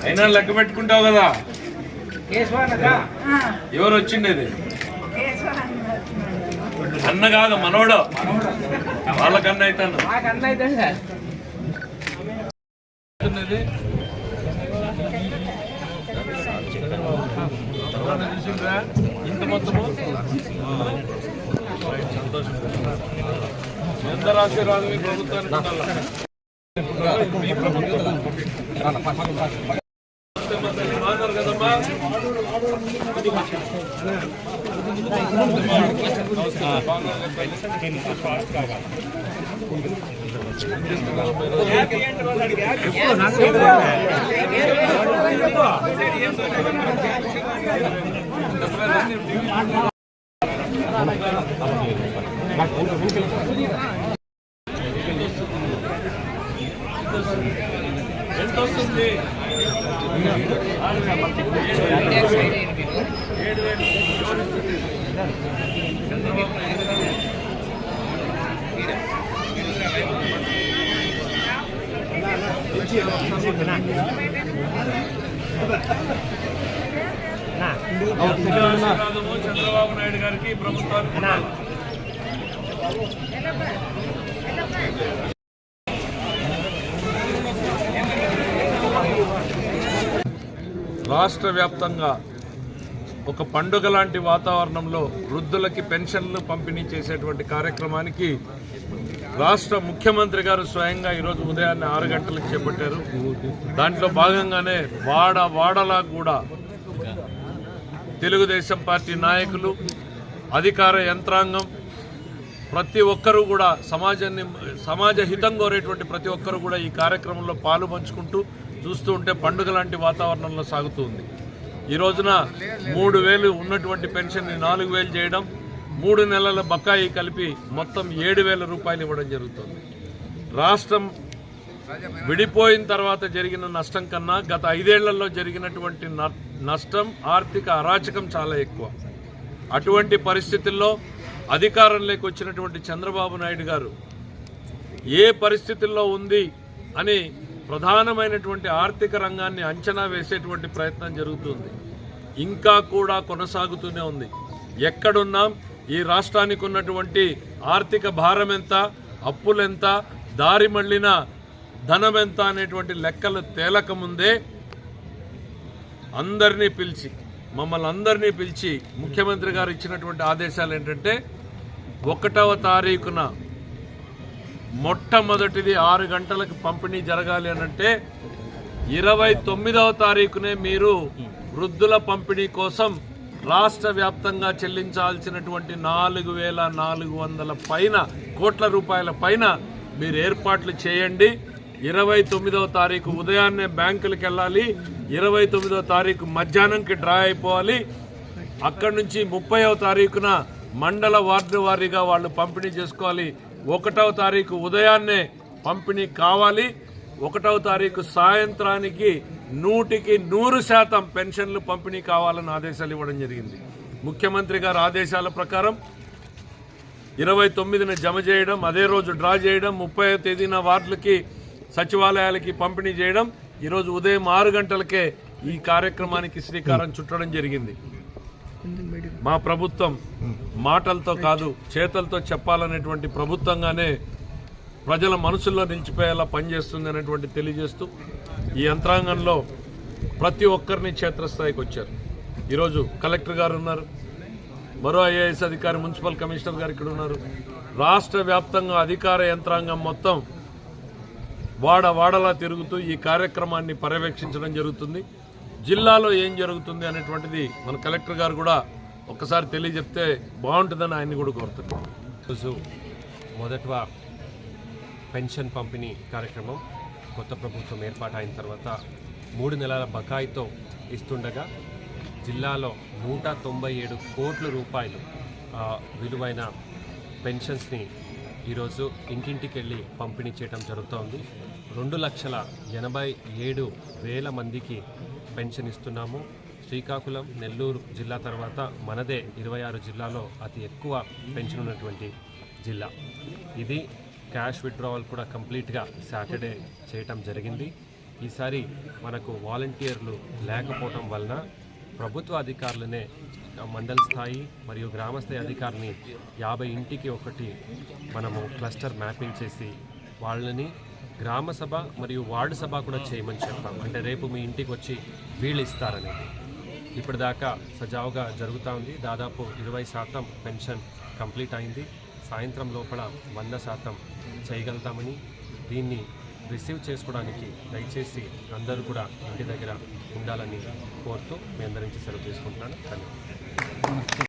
అయినా లెక్క పెట్టుకుంటావు కదా. ఎవరు వచ్చిండేది? అన్న కాదు, మనోడు. వాళ్ళకన్నా అవుతాను. ఇంత మొత్తము సంతోషం. ఎంత ఆశీర్వాదం మీ ప్రభుత్వానికి. మీ ప్రభుత్వం మాట్లాడు కదమ్మా. ఎంత వస్తుంది? 7,000 చంద్రబాబు నాయుడు గారికి ప్రభుత్వానికి. రాష్ట్ర వ్యాప్తంగా ఒక పండుగ లాంటి వాతావరణంలో వృద్ధులకి పెన్షన్లు పంపిణీ చేసేటువంటి కార్యక్రమానికి రాష్ట్ర ముఖ్యమంత్రి గారు స్వయంగా ఈరోజు ఉదయాన్నే 6 గంటలకు చేపట్టారు. దాంట్లో భాగంగానే వాడలా కూడా తెలుగుదేశం పార్టీ నాయకులు, అధికార యంత్రాంగం, ప్రతి ఒక్కరూ కూడా సమాజ హితం కోరేటువంటి ప్రతి ఒక్కరూ కూడా ఈ కార్యక్రమంలో పాలు పంచుకుంటూ చూస్తూ ఉంటే పండుగ లాంటి వాతావరణంలో సాగుతుంది. ఈ రోజున 3,000 ఉన్నటువంటి పెన్షన్ని 4,000 చేయడం, 3 నెలల బకాయి కలిపి మొత్తం 7,000 రూపాయలు ఇవ్వడం జరుగుతుంది. రాష్ట్రం విడిపోయిన తర్వాత జరిగిన నష్టం కన్నా గత 5 ఏళ్లలో జరిగినటువంటి నష్టం, ఆర్థిక అరాచకం చాలా ఎక్కువ. అటువంటి పరిస్థితుల్లో అధికారంలోకి వచ్చినటువంటి చంద్రబాబు నాయుడు గారు ఏ పరిస్థితుల్లో ఉంది అని ప్రధానమైనటువంటి ఆర్థిక రంగాన్ని అంచనా వేసేటువంటి ప్రయత్నం జరుగుతుంది. ఇంకా కూడా కొనసాగుతూనే ఉంది. ఎక్కడున్నాం, ఈ రాష్ట్రానికి ఉన్నటువంటి ఆర్థిక భారం ఎంత, అప్పులెంత, దారి మళ్లిన ధనం ఎంత అనేటువంటి లెక్కలు తేలకముందే మమ్మల్ని అందరినీ పిలిచి ముఖ్యమంత్రి గారు ఇచ్చినటువంటి ఆదేశాలు ఏంటంటే 1వ తారీఖున మొట్టమొదటిది 6 గంటలకు పంపిణీ జరగాలి అనంటే 29వ తారీఖునే మీరు వృద్ధుల పంపిణీ కోసం రాష్ట్ర వ్యాప్తంగా చెల్లించాల్సినటువంటి 4,400 కోట్ల రూపాయల పైన మీరు ఏర్పాట్లు చేయండి. 29వ తారీఖు ఉదయాన్నే బ్యాంకులకు వెళ్ళాలి. 29వ తారీఖు మధ్యాహ్నంకి డ్రా అయిపోవాలి. అక్కడి నుంచి 30వ తారీఖున మండల వార్డు వారీగా వాళ్ళు పంపిణీ చేసుకోవాలి. 1వ తారీఖు ఉదయాన్నే పంపిణీ కావాలి. 1వ తారీఖు సాయంత్రానికి 100% పెన్షన్లు పంపిణీ కావాలని ఆదేశాలు ఇవ్వడం జరిగింది. ముఖ్యమంత్రి గారి ఆదేశాల ప్రకారం 29న జమ చేయడం, అదే రోజు డ్రా చేయడం, 30వ తేదీన వార్డులకి సచివాలయాలకి పంపిణీ చేయడం, ఈరోజు ఉదయం 6 గంటలకే ఈ కార్యక్రమానికి శ్రీకారం చుట్టడం జరిగింది. మా ప్రభుత్వం మాటలతో కాదు చేతలతో చెప్పాలనేటువంటి ప్రభుత్వంగానే ప్రజల మనసుల్లో నిలిచిపోయేలా పనిచేస్తుంది అనేటువంటి తెలియజేస్తూ ఈ యంత్రాంగంలో ప్రతి ఒక్కరిని క్షేత్రస్థాయికి వచ్చారు. ఈరోజు కలెక్టర్ గారు ఉన్నారు, మరో ఐఏఎస్ అధికారి, మున్సిపల్ కమిషనర్ గారు ఇక్కడ ఉన్నారు. రాష్ట్ర వ్యాప్తంగా అధికార యంత్రాంగం మొత్తం వాడలా తిరుగుతూ ఈ కార్యక్రమాన్ని పర్యవేక్షించడం జరుగుతుంది. జిల్లాలో ఏం జరుగుతుంది అనేటువంటిది మన కలెక్టర్ గారు కూడా ఒక్కసారి తెలియజెప్తే బాగుంటుందని ఆయన్ని కూడా కోరుతున్నాను. ఈరోజు మొదట పెన్షన్ పంపిణీ కార్యక్రమం కొత్త ప్రభుత్వం ఏర్పాటైన తర్వాత 3 నెలల బకాయితో ఇస్తుండగా జిల్లాలో 197 కోట్ల రూపాయలు విలువైన పెన్షన్స్ని ఈరోజు ఇంటింటికి వెళ్ళి పంపిణీ చేయడం జరుగుతోంది. 2,87,000 మందికి పెన్షన్ ఇస్తున్నాము. శ్రీకాకుళం, నెల్లూరు జిల్లా తర్వాత మనదే 26 జిల్లాలో అతి ఎక్కువ పెన్షన్ ఉన్నటువంటి జిల్లా. ఇది క్యాష్ విత్డ్రావల్ కూడా కంప్లీట్గా సాటర్డే చేయటం జరిగింది. ఈసారి మనకు వాలంటీర్లు లేకపోవటం వలన ప్రభుత్వ అధికారులనే మండల స్థాయి మరియు గ్రామ స్థాయి అధికారిని 50 ఇంటికి ఒకటి మనము క్లస్టర్ మ్యాపింగ్ చేసి వాళ్ళని గ్రామ సభ మరియు వార్డు సభ కూడా చేయమని చెప్పాం. అంటే రేపు మీ ఇంటికి వచ్చి వీళ్ళు ఇస్తారనేది ఇప్పటిదాకా సజావుగా జరుగుతూ ఉంది. దాదాపు 20% పెన్షన్ కంప్లీట్ అయింది. సాయంత్రం లోపల 100% చేయగలుగుతామని, దీన్ని రిసీవ్ చేసుకోవడానికి దయచేసి అందరూ కూడా ఇంటి దగ్గర ఉండాలని కోరుతూ మీ అందరి నుంచి సెలవు తీసుకుంటున్నాను. ధన్యవాదాలు.